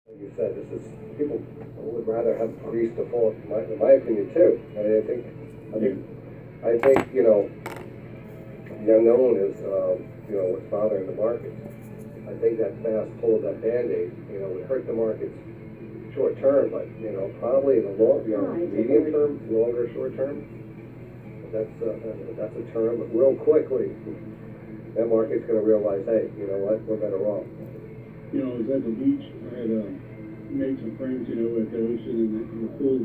Like you said, this is people would rather have police default, in my opinion, too. I mean, I think the unknown is what's bothering the markets. I think that fast pull of that Band-Aid, would hurt the markets short term, but probably in the medium term, longer short term. That's a term, but real quickly, that market's going to realize, hey, you know what, we're better off. I was at the beach. I had made some friends, at the ocean and the pool.